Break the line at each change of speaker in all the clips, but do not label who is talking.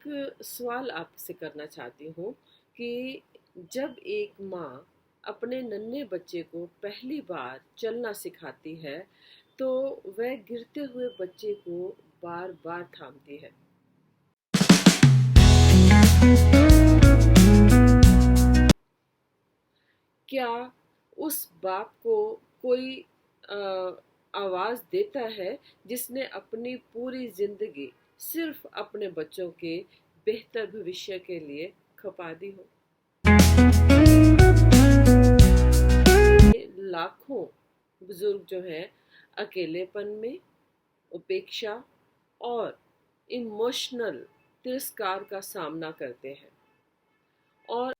सवाल आपसे करना चाहती हूँ कि जब एक माँ अपने नन्हे बच्चे को पहली बार चलना सिखाती है तो वह गिरते हुए बच्चे को बार बार थामती है। क्या उस बाप को कोई अ, आवाज़ देता है जिसने अपनी पूरी जिंदगी सिर्फ अपने बच्चों के बेहतर भविष्य के लिए खपा दी हो? लाखों बुजुर्ग जो हैं अकेलेपन में, उपेक्षा और इमोशनल तिरस्कार का सामना करते हैं और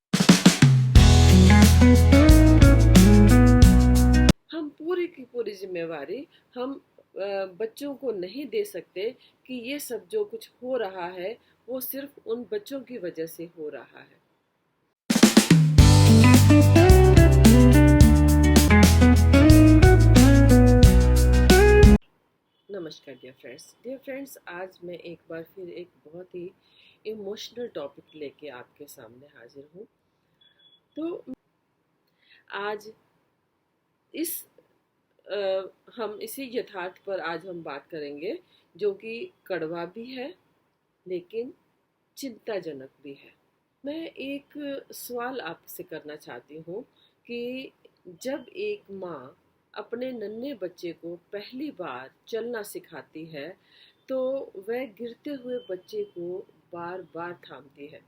हम पूरी की पूरी जिम्मेवारी हम बच्चों को नहीं दे सकते कि ये सब जो कुछ हो रहा है वो सिर्फ उन बच्चों की वजह से हो रहा है। नमस्कार डियर फ्रेंड्स, आज मैं एक बार फिर एक बहुत ही इमोशनल टॉपिक लेके आपके सामने हाजिर हूँ। तो आज इस हम इसी यथार्थ पर आज हम बात करेंगे जो कि कड़वा भी है लेकिन चिंताजनक भी है। मैं एक सवाल आपसे करना चाहती हूँ कि जब एक माँ अपने नन्हे बच्चे को पहली बार चलना सिखाती है तो वह गिरते हुए बच्चे को बार बार थामती है,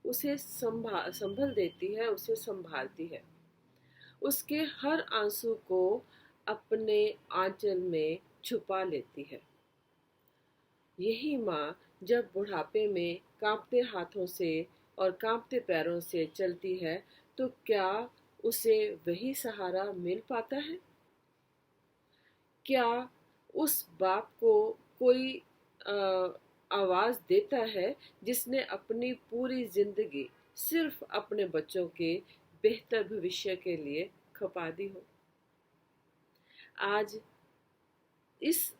उसे संभल देती है, उसे संभालती है, उसके हर आंसू को अपने आंचल में छुपा लेती है। यही माँ जब बुढ़ापे में कांपते हाथों से और कांपते पैरों से चलती है तो क्या उसे वही सहारा मिल पाता है? क्या उस बाप को कोई अ, आवाज़ देता है जिसने अपनी पूरी जिंदगी सिर्फ अपने बच्चों के बेहतर भविष्य के लिए खपा दी हो? आज इस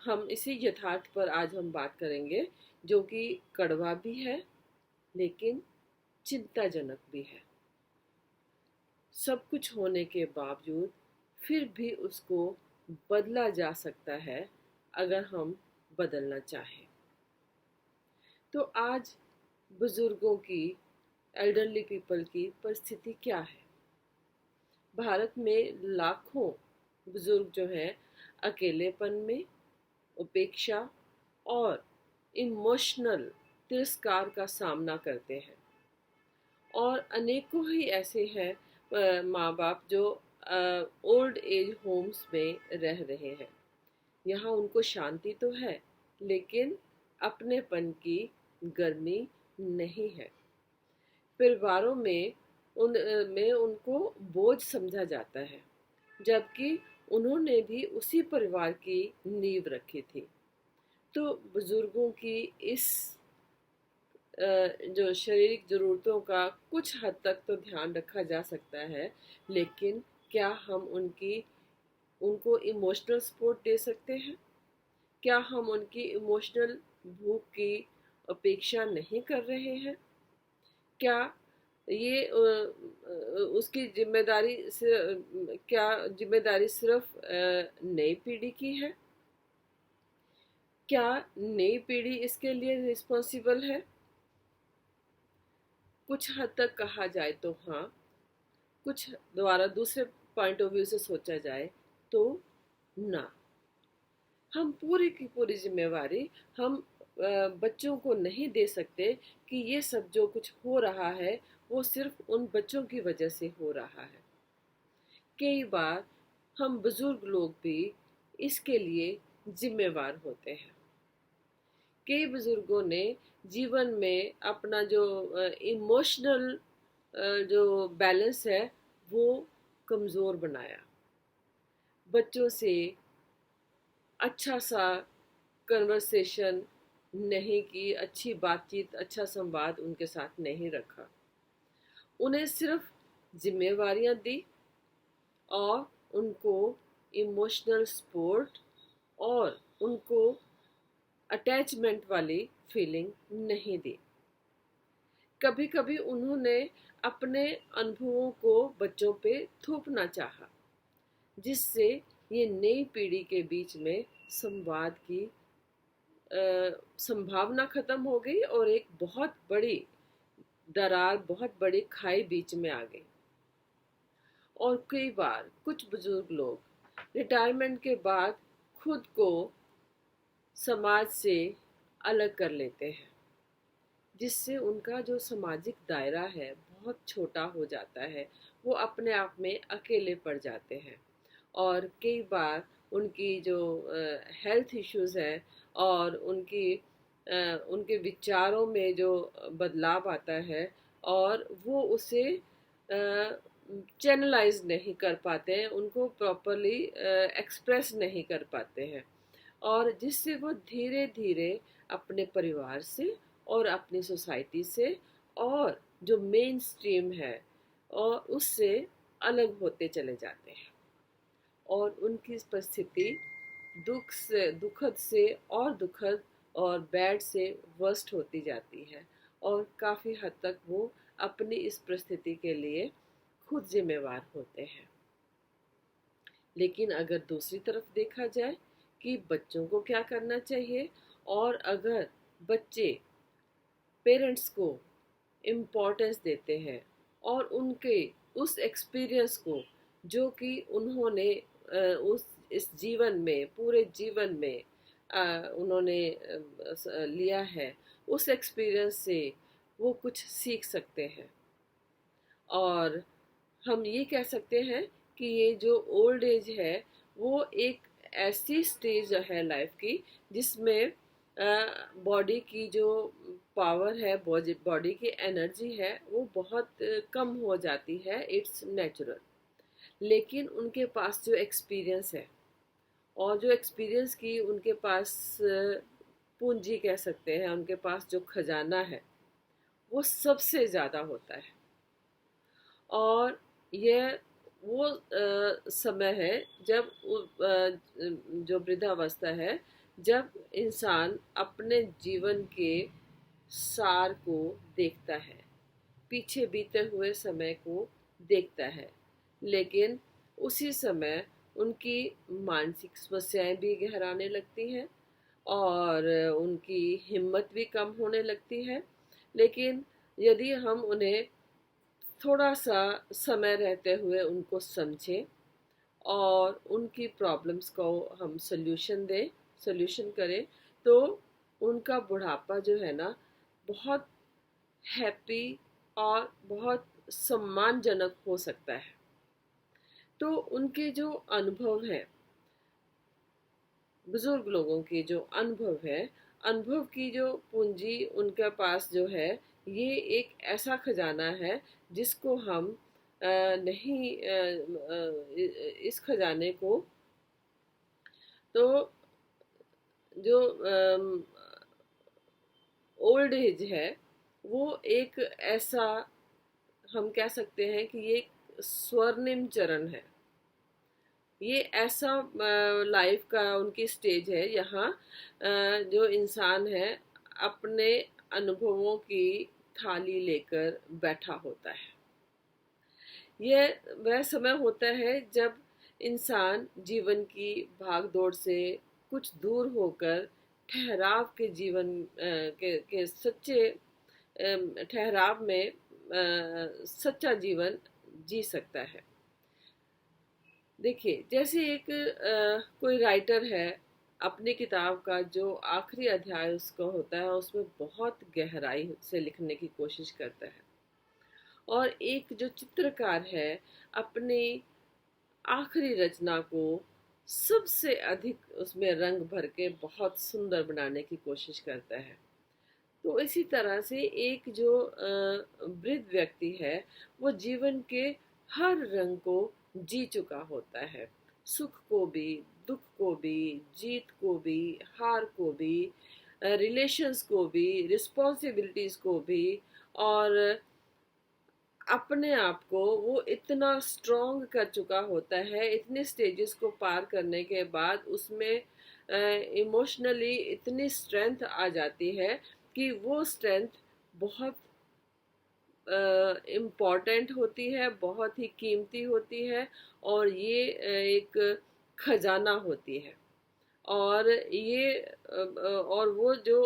हम इसी यथार्थ पर आज हम बात करेंगे जो कि कड़वा भी है लेकिन चिंताजनक भी है। सब कुछ होने के बावजूद फिर भी उसको बदला जा सकता है अगर हम बदलना चाहें। तो आज बुजुर्गों की, एल्डरली पीपल की परिस्थिति क्या है? भारत में लाखों बुजुर्ग जो हैं अकेलेपन में, उपेक्षा और इमोशनल तिरस्कार का सामना करते हैं और अनेकों ही ऐसे हैं माँ बाप जो ओल्ड एज होम्स में रह रहे हैं। यहाँ उनको शांति तो है लेकिन अपनेपन की गर्मी नहीं है। परिवारों में उनको बोझ समझा जाता है जबकि उन्होंने भी उसी परिवार की नींव रखी थी। तो बुजुर्गों की इस जो शारीरिक ज़रूरतों का कुछ हद तक तो ध्यान रखा जा सकता है, लेकिन क्या हम उनको इमोशनल सपोर्ट दे सकते हैं? क्या हम उनकी इमोशनल भूख की अपेक्षा नहीं कर रहे हैं? क्या ये उसकी जिम्मेदारी से क्या जिम्मेदारी सिर्फ नई पीढ़ी की है? क्या नई पीढ़ी इसके लिए रिस्पॉन्सिबल है? कुछ हद तक कहा जाए तो हाँ, कुछ द्वारा दूसरे पॉइंट ऑफ व्यू से सोचा जाए तो ना। हम पूरी की पूरी जिम्मेवारी हम बच्चों को नहीं दे सकते कि ये सब जो कुछ हो रहा है वो सिर्फ उन बच्चों की वजह से हो रहा है। कई बार हम बुजुर्ग लोग भी इसके लिए जिम्मेवार होते हैं। कई बुजुर्गों ने जीवन में अपना जो इमोशनल जो बैलेंस है वो कमज़ोर बनाया। बच्चों से अच्छा सा कन्वर्सेशन नहीं की, अच्छी बातचीत, अच्छा संवाद उनके साथ नहीं रखा। उन्हें सिर्फ जिम्मेवारियां दी और उनको इमोशनल सपोर्ट और उनको अटैचमेंट वाली फीलिंग नहीं दी। कभी कभी उन्होंने अपने अनुभवों को बच्चों पे थोपना चाहा, जिससे ये नई पीढ़ी के बीच में संवाद की संभावना खत्म हो गई और एक बहुत बड़ी दरार, बहुत बड़ी खाई बीच में आ गई। और कई बार कुछ बुजुर्ग लोग रिटायरमेंट के बाद खुद को समाज से अलग कर लेते हैं, जिससे उनका जो सामाजिक दायरा है बहुत छोटा हो जाता है। वो अपने आप में अकेले पड़ जाते हैं और कई बार उनकी जो हेल्थ इश्यूज है और उनके विचारों में जो बदलाव आता है और वो उसे चैनलाइज नहीं कर पाते हैं, उनको प्रॉपरली एक्सप्रेस नहीं कर पाते हैं, और जिससे वो धीरे धीरे अपने परिवार से और अपनी सोसाइटी से और जो मेन स्ट्रीम है और उससे अलग होते चले जाते हैं और उनकी परिस्थिति दुखद से और दुखद और बैड से वर्स्ट होती जाती है और काफ़ी हद तक वो अपनी इस परिस्थिति के लिए खुद जिम्मेवार होते हैं। लेकिन अगर दूसरी तरफ देखा जाए कि बच्चों को क्या करना चाहिए, और अगर बच्चे पेरेंट्स को इम्पोर्टेंस देते हैं और उनके उस एक्सपीरियंस को जो कि उन्होंने उस इस जीवन में, पूरे जीवन में उन्होंने लिया है, उस एक्सपीरियंस से वो कुछ सीख सकते हैं। और हम ये कह सकते हैं कि ये जो ओल्ड एज है वो एक ऐसी स्टेज है लाइफ की जिसमें बॉडी की जो पावर है, बॉडी की एनर्जी है, वो बहुत कम हो जाती है। It's natural. लेकिन उनके पास जो एक्सपीरियंस है और जो एक्सपीरियंस की उनके पास पूंजी कह सकते हैं, उनके पास जो खजाना है वो सबसे ज़्यादा होता है। और यह वो समय है जब जो वृद्धावस्था है, जब इंसान अपने जीवन के सार को देखता है, पीछे बीते हुए समय को देखता है, लेकिन उसी समय उनकी मानसिक समस्याएं भी गहराने लगती हैं और उनकी हिम्मत भी कम होने लगती है। लेकिन यदि हम उन्हें थोड़ा सा समय रहते हुए उनको समझें और उनकी प्रॉब्लम्स को हम सोल्यूशन करें, तो उनका बुढ़ापा जो है ना बहुत हैप्पी और बहुत सम्मानजनक हो सकता है। तो उनके जो अनुभव हैं, बुजुर्ग लोगों के जो अनुभव है, अनुभव की जो पूंजी उनके पास जो है, ये एक ऐसा खजाना है जिसको हम नहीं इस खजाने को तो जो ओल्ड एज है वो एक ऐसा, हम कह सकते हैं कि ये एक स्वर्णिम चरण है। ये ऐसा लाइफ का उनकी स्टेज है यहाँ जो इंसान है अपने अनुभवों की थाली लेकर बैठा होता है। यह वह समय होता है जब इंसान जीवन की भागदौड़ से कुछ दूर होकर ठहराव के जीवन के सच्चे ठहराव में सच्चा जीवन जी सकता है। देखिए, जैसे एक कोई राइटर है, अपनी किताब का जो आखिरी अध्याय उसका होता है उसमें बहुत गहराई से लिखने की कोशिश करता है, और एक जो चित्रकार है अपनी आखिरी रचना को सबसे अधिक उसमें रंग भर के बहुत सुंदर बनाने की कोशिश करता है। तो इसी तरह से एक जो वृद्ध व्यक्ति है वो जीवन के हर रंग को जी चुका होता है, सुख को भी, दुख को भी, जीत को भी, हार को भी, रिलेशंस को भी, रिस्पॉन्सिबिलिटीज को भी, और अपने आप को वो इतना स्ट्रॉन्ग कर चुका होता है। इतने स्टेजेस को पार करने के बाद उसमें इमोशनली इतनी स्ट्रेंथ आ जाती है कि वो स्ट्रेंथ बहुत इम्पॉर्टेंट होती है, बहुत ही कीमती होती है, और ये एक खजाना होती है। और ये और वो जो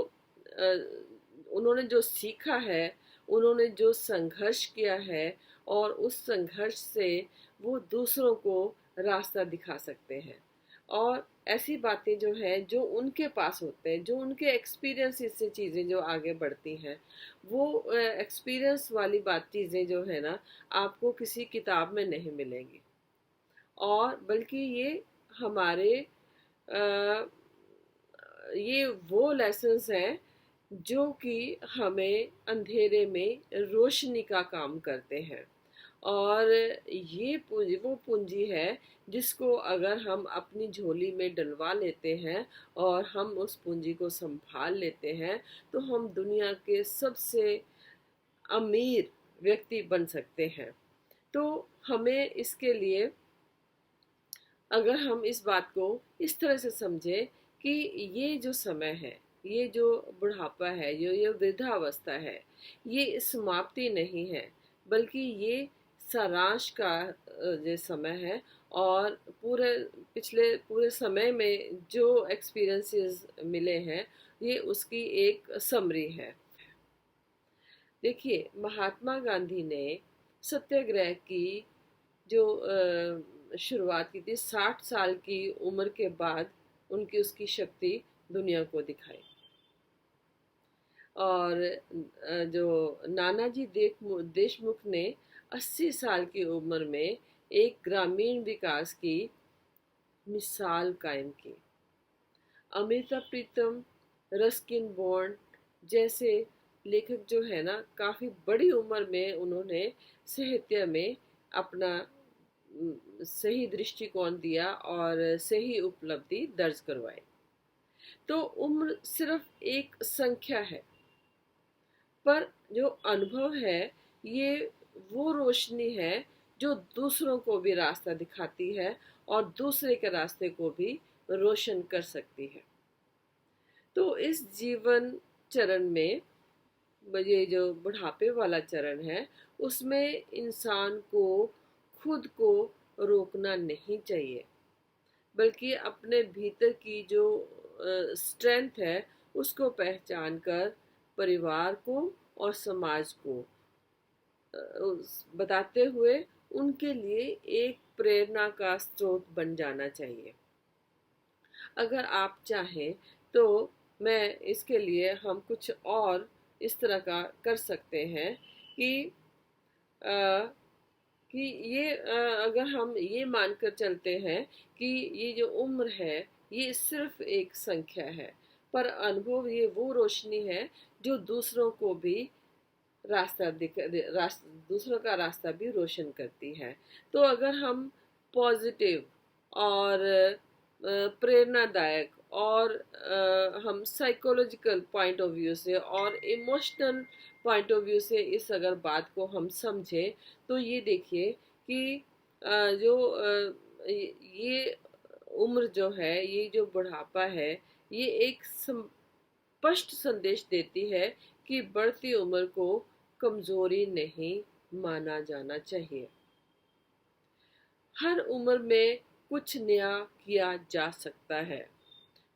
उन्होंने जो सीखा है, उन्होंने जो संघर्ष किया है, और उस संघर्ष से वो दूसरों को रास्ता दिखा सकते हैं। और ऐसी बातें जो हैं, जो उनके पास होते हैं, जो उनके एक्सपीरियंस से चीज़ें जो आगे बढ़ती हैं, वो एक्सपीरियंस वाली बात चीज़ें जो है ना, आपको किसी किताब में नहीं मिलेंगी। और बल्कि ये हमारे अ, ये वो लेसन्स हैं जो कि हमें अंधेरे में रोशनी का काम करते हैं। और ये पूंजी वो पूंजी है जिसको अगर हम अपनी झोली में डलवा लेते हैं और हम उस पूंजी को संभाल लेते हैं, तो हम दुनिया के सबसे अमीर व्यक्ति बन सकते हैं। तो हमें इसके लिए, अगर हम इस बात को इस तरह से समझें कि ये जो समय है, ये जो बुढ़ापा है, ये वृद्धावस्था है, ये समाप्ति नहीं है, बल्कि ये सारांश का जो समय है। और पूरे समय में जो एक्सपीरियंसेस मिले हैं, ये उसकी एक समरी है। देखिए, महात्मा गांधी ने सत्याग्रह की जो शुरुआत की थी, 60 साल की उम्र के बाद उनकी उसकी शक्ति दुनिया को दिखाई। और जो नानाजी देशमुख ने 80 साल की उम्र में एक ग्रामीण विकास की मिसाल कायम की। अमृता प्रीतम, रस्किन बॉन्ड जैसे लेखक जो है ना, काफ़ी बड़ी उम्र में उन्होंने साहित्य में अपना सही दृष्टिकोण दिया और सही उपलब्धि दर्ज करवाई। तो उम्र सिर्फ एक संख्या है, पर जो अनुभव है, ये वो रोशनी है जो दूसरों को भी रास्ता दिखाती है और दूसरे के रास्ते को भी रोशन कर सकती है। तो इस जीवन चरण में, ये जो बुढ़ापे वाला चरण है, उसमें इंसान को खुद को रोकना नहीं चाहिए, बल्कि अपने भीतर की जो स्ट्रेंथ है, उसको पहचान कर परिवार को और समाज को बताते हुए उनके लिए एक प्रेरणा का स्रोत बन जाना चाहिए। अगर आप चाहें तो मैं इसके लिए हम कुछ और इस तरह का कर सकते हैं कि अ, कि ये अगर हम ये मानकर चलते हैं कि ये जो उम्र है, ये सिर्फ एक संख्या है, पर अनुभव ये वो रोशनी है जो दूसरों को भी दूसरों का रास्ता भी रोशन करती है। तो अगर हम पॉजिटिव और प्रेरणादायक और हम साइकोलॉजिकल पॉइंट ऑफ व्यू से और इमोशनल पॉइंट ऑफ व्यू से इस अगर बात को हम समझें, तो ये देखिए कि जो ये उम्र जो है, ये जो बुढ़ापा है, ये एक स्पष्ट संदेश देती है कि बढ़ती उम्र को कमजोरी नहीं माना जाना चाहिए। हर उम्र में कुछ नया किया जा सकता है,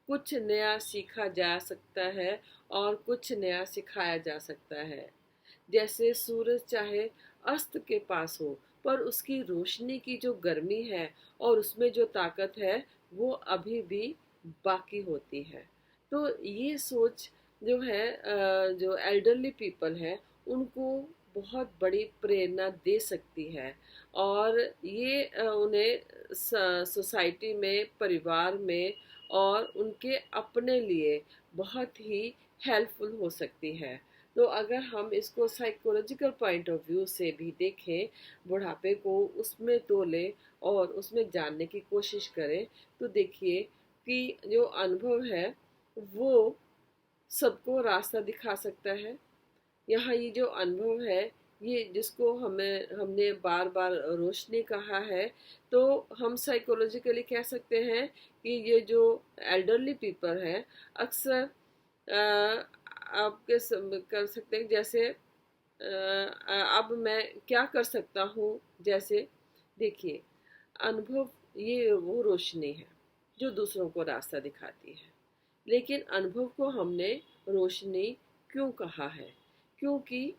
कुछ नया सीखा जा सकता है, और कुछ नया सिखाया जा सकता है। जैसे सूरज चाहे अस्त के पास हो, पर उसकी रोशनी की जो गर्मी है और उसमें जो ताकत है, वो अभी भी बाकी होती है। तो ये सोच जो है, जो एल्डरली पीपल है, उनको बहुत बड़ी प्रेरणा दे सकती है। और ये उन्हें सोसाइटी में, परिवार में और उनके अपने लिए बहुत ही हेल्पफुल हो सकती है। तो अगर हम इसको साइकोलॉजिकल पॉइंट ऑफ व्यू से भी देखें, बुढ़ापे को उसमें तोलें और उसमें जानने की कोशिश करें, तो देखिए कि जो अनुभव है वो सबको रास्ता दिखा सकता है। यहाँ ये जो अनुभव है, ये जिसको हमने बार बार रोशनी कहा है, तो हम साइकोलॉजिकली कह सकते हैं कि ये जो एल्डरली पीपल हैं, अक्सर कर सकते हैं, जैसे अब मैं क्या कर सकता हूँ, जैसे देखिए, अनुभव ये वो रोशनी है जो दूसरों को रास्ता दिखाती है। लेकिन अनुभव को हमने रोशनी क्यों कहा है? क्योंकि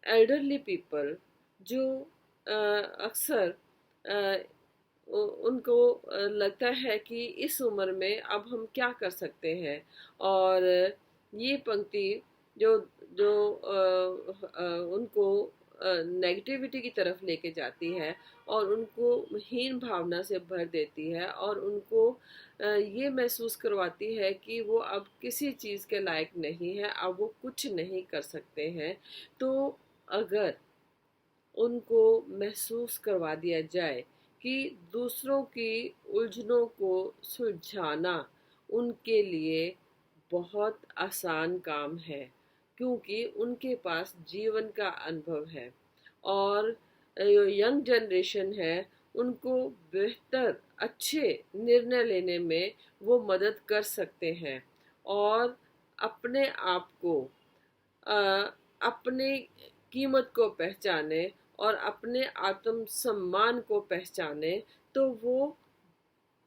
एल्डरली पीपल जो अक्सर उनको लगता है कि इस उम्र में अब हम क्या कर सकते हैं, और ये पंक्ति जो जो उनको नेगेटिविटी की तरफ लेके जाती है और उनको हीन भावना से भर देती है, और उनको ये महसूस करवाती है कि वो अब किसी चीज़ के लायक नहीं है, अब वो कुछ नहीं कर सकते हैं। तो अगर उनको महसूस करवा दिया जाए कि दूसरों की उलझनों को सुलझाना उनके लिए बहुत आसान काम है, क्योंकि उनके पास जीवन का अनुभव है, और जो यंग जनरेशन है उनको बेहतर अच्छे निर्णय लेने में वो मदद कर सकते हैं, और अपने आप को अपने कीमत को पहचाने और अपने आत्म सम्मान को पहचाने, तो वो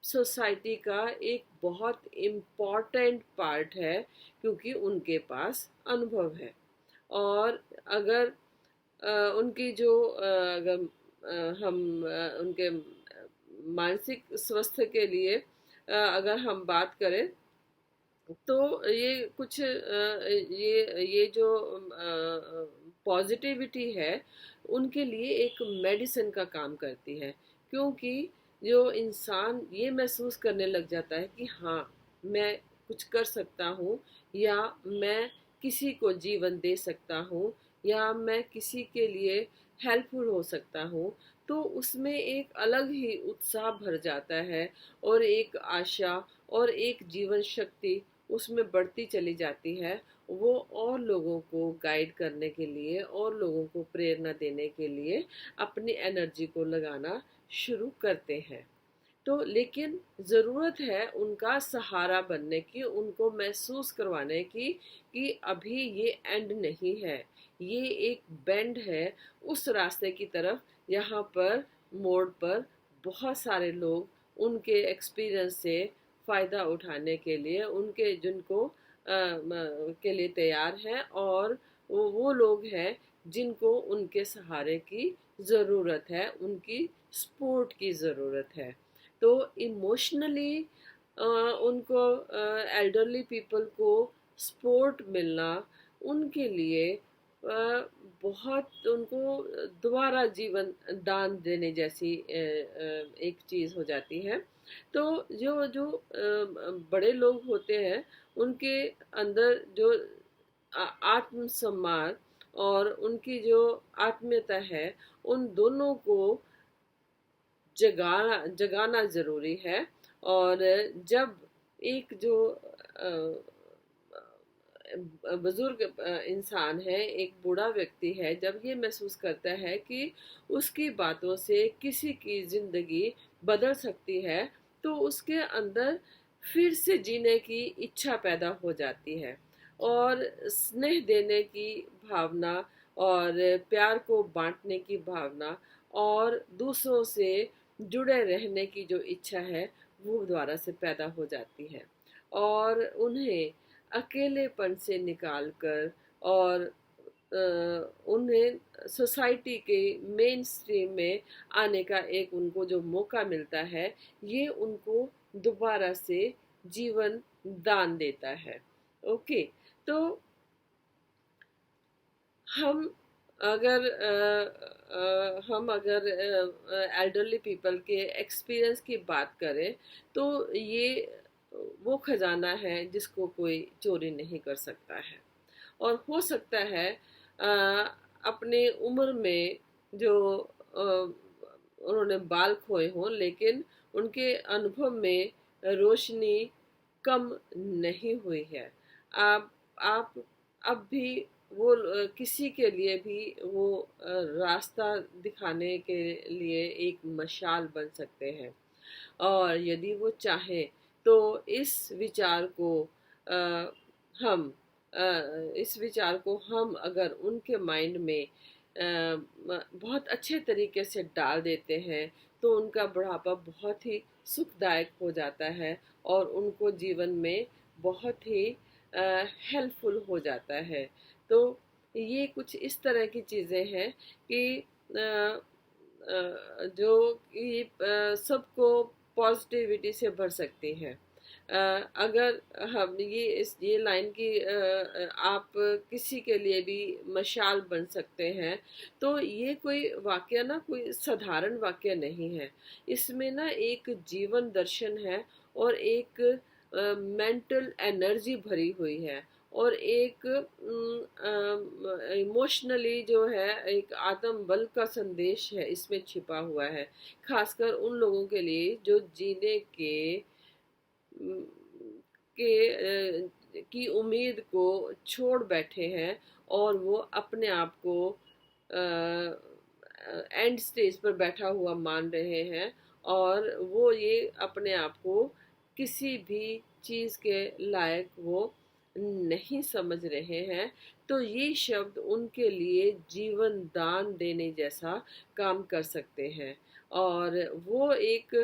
सोसाइटी का एक बहुत इम्पॉर्टेंट पार्ट है, क्योंकि उनके पास अनुभव है। और अगर उनकी जो अगर हम उनके मानसिक स्वास्थ्य के लिए अगर हम बात करें, तो ये कुछ ये जो पॉजिटिविटी है उनके लिए एक मेडिसिन का काम करती है, क्योंकि जो इंसान ये महसूस करने लग जाता है कि हाँ, मैं कुछ कर सकता हूँ, या मैं किसी को जीवन दे सकता हूँ, या मैं किसी के लिए हेल्पफुल हो सकता हूँ, तो उसमें एक अलग ही उत्साह भर जाता है, और एक आशा और एक जीवन शक्ति उसमें बढ़ती चली जाती है। वो और लोगों को गाइड करने के लिए और लोगों को प्रेरणा देने के लिए अपनी एनर्जी को लगाना शुरू करते हैं। तो लेकिन ज़रूरत है उनका सहारा बनने की, उनको महसूस करवाने की कि अभी ये एंड नहीं है, ये एक बेंड है उस रास्ते की तरफ, जहाँ पर मोड़ पर बहुत सारे लोग उनके एक्सपीरियंस से फ़ायदा उठाने के लिए उनके जिनको के लिए तैयार हैं, और वो लोग हैं जिनको उनके सहारे की ज़रूरत है, उनकी सपोर्ट की ज़रूरत है। तो इमोशनली उनको एल्डरली पीपल को सपोर्ट मिलना उनके लिए बहुत उनको दोबारा जीवन दान देने जैसी एक चीज़ हो जाती है। तो जो जो बड़े लोग होते हैं उनके अंदर जो आत्मसम्मान और उनकी जो आत्मीयता है, उन दोनों को जगाना जगाना ज़रूरी है। और जब एक जो बुजुर्ग इंसान है, एक बूढ़ा व्यक्ति है, जब ये महसूस करता है कि उसकी बातों से किसी की ज़िंदगी बदल सकती है, तो उसके अंदर फिर से जीने की इच्छा पैदा हो जाती है, और स्नेह देने की भावना और प्यार को बांटने की भावना और दूसरों से जुड़े रहने की जो इच्छा है वो दोबारा से पैदा हो जाती है, और उन्हें अकेलेपन से निकालकर और उन्हें सोसाइटी के मेन स्ट्रीम में आने का एक उनको जो मौका मिलता है, ये उनको दोबारा से जीवन दान देता है। ओके, तो हम अगर एल्डरली पीपल के एक्सपीरियंस की बात करें, तो ये वो खजाना है जिसको कोई चोरी नहीं कर सकता है, और हो सकता है अपने उम्र में जो उन्होंने बाल खोए हों, लेकिन उनके अनुभव में रोशनी कम नहीं हुई है। आप अब भी किसी के लिए भी वो रास्ता दिखाने के लिए एक मशाल बन सकते हैं। और यदि वो चाहे तो इस विचार को अ, हम इस विचार को हम अगर उनके माइंड में बहुत अच्छे तरीके से डाल देते हैं तो उनका बुढ़ापा बहुत ही सुखदायक हो जाता है और उनको जीवन में बहुत ही हेल्पफुल हो जाता है। तो ये कुछ इस तरह की चीज़ें हैं कि जो कि सबको पॉजिटिविटी से भर सकती हैं। अगर हम ये लाइन की आप किसी के लिए भी मशाल बन सकते हैं, तो ये कोई वाक्य ना कोई साधारण वाक्य नहीं है। इसमें ना एक जीवन दर्शन है और एक मेंटल एनर्जी भरी हुई है और एक इमोशनली जो है एक आत्म बल का संदेश है इसमें छिपा हुआ है, खासकर उन लोगों के लिए जो जीने अम, की उम्मीद को छोड़ बैठे हैं और वो अपने आप को एंड स्टेज पर बैठा हुआ मान रहे हैं और वो ये अपने आप को किसी भी चीज़ के लायक वो नहीं समझ रहे हैं। तो ये शब्द उनके लिए जीवन दान देने जैसा काम कर सकते हैं। और वो एक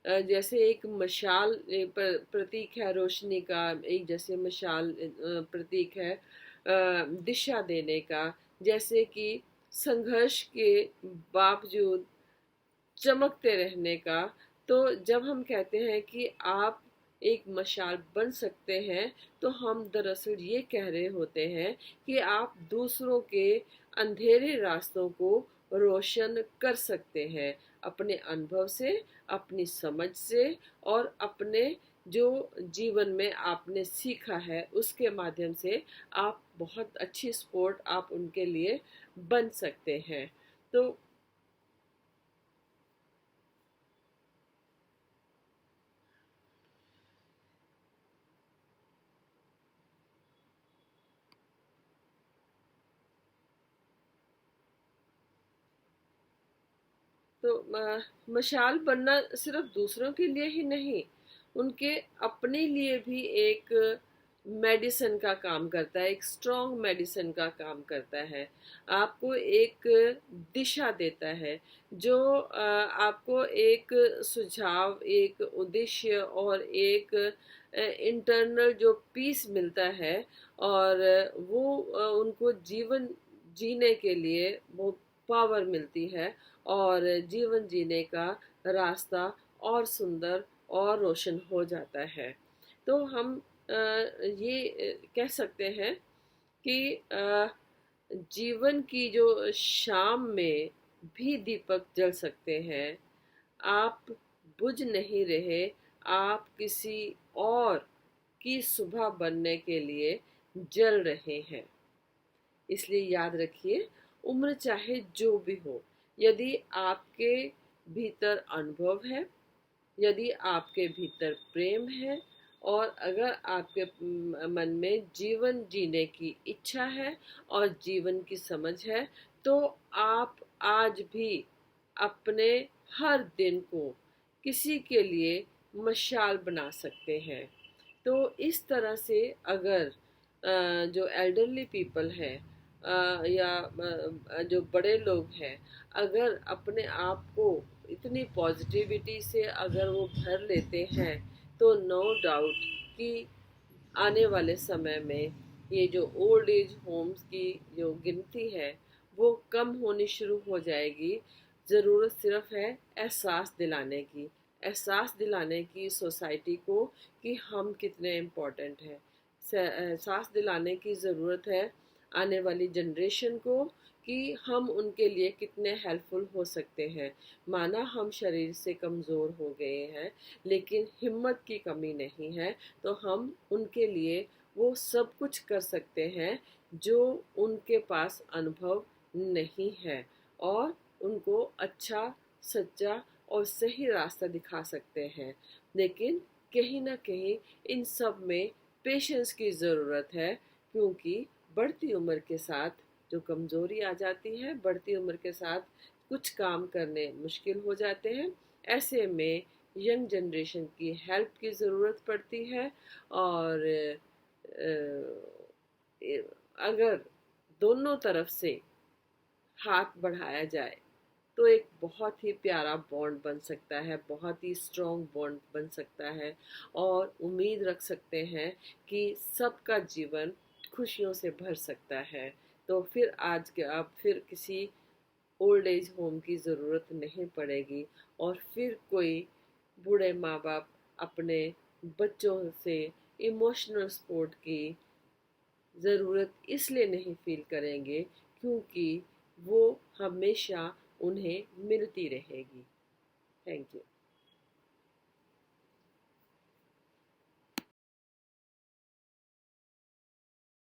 जैसे एक मशाल प्रतीक है रोशनी का, एक जैसे मशाल प्रतीक है दिशा देने का। जैसे कि संघर्ष के बावजूद चमकते रहने का। तो जब हम कहते हैं कि आप एक मशाल बन सकते हैं, तो हम दरअसल ये कह रहे होते हैं कि आप दूसरों के अंधेरे रास्तों को रोशन कर सकते हैं अपने अनुभव से, अपनी समझ से और अपने जो जीवन में आपने सीखा है उसके माध्यम से आप बहुत अच्छी सपोर्ट आप उनके लिए बन सकते हैं। तो तो मशाल बनना सिर्फ दूसरों के लिए ही नहीं, उनके अपने लिए भी एक मेडिसिन का काम करता है, एक स्ट्रॉन्ग मेडिसिन का काम करता है। आपको एक दिशा देता है जो आपको एक सुझाव, एक उद्देश्य और एक इंटरनल जो पीस मिलता है। और वो उनको जीवन जीने के लिए वो पावर मिलती है और जीवन जीने का रास्ता और सुंदर और रोशन हो जाता है। तो हम ये कह सकते हैं कि जीवन की जो शाम में भी दीपक जल सकते हैं। आप बुझ नहीं रहे, आप किसी और की सुबह बनने के लिए जल रहे हैं। इसलिए याद रखिए, उम्र चाहे जो भी हो, यदि आपके भीतर अनुभव है, यदि आपके भीतर प्रेम है और अगर आपके मन में जीवन जीने की इच्छा है और जीवन की समझ है, तो आप आज भी अपने हर दिन को किसी के लिए मशाल बना सकते हैं। तो इस तरह से अगर जो एल्डरली पीपल हैं या जो बड़े लोग हैं, अगर अपने आप को इतनी पॉजिटिविटी से अगर वो भर लेते हैं, तो नो डाउट कि आने वाले समय में ये जो ओल्ड एज होम्स की जो गिनती है वो कम होनी शुरू हो जाएगी। ज़रूरत सिर्फ है एहसास दिलाने की, एहसास दिलाने की सोसाइटी को कि हम कितने इम्पोर्टेंट हैं। एहसास दिलाने की ज़रूरत है आने वाली जनरेशन को कि हम उनके लिए कितने हेल्पफुल हो सकते हैं। माना हम शरीर से कमज़ोर हो गए हैं, लेकिन हिम्मत की कमी नहीं है। तो हम उनके लिए वो सब कुछ कर सकते हैं जो उनके पास अनुभव नहीं है, और उनको अच्छा, सच्चा और सही रास्ता दिखा सकते हैं। लेकिन कहीं ना कहीं इन सब में पेशेंस की ज़रूरत है, क्योंकि बढ़ती उम्र के साथ जो कमज़ोरी आ जाती है, बढ़ती उम्र के साथ कुछ काम करने मुश्किल हो जाते हैं। ऐसे में यंग जनरेशन की हेल्प की ज़रूरत पड़ती है। और अगर दोनों तरफ से हाथ बढ़ाया जाए तो एक बहुत ही प्यारा बॉन्ड बन सकता है, बहुत ही स्ट्रॉन्ग बॉन्ड बन सकता है। और उम्मीद रख सकते हैं कि सबका जीवन खुशियों से भर सकता है। तो फिर आज के अब फिर किसी ओल्ड एज होम की ज़रूरत नहीं पड़ेगी। और फिर कोई बूढ़े माँ बाप अपने बच्चों से इमोशनल सपोर्ट की ज़रूरत इसलिए नहीं फील करेंगे क्योंकि वो हमेशा उन्हें मिलती रहेगी। Thank you.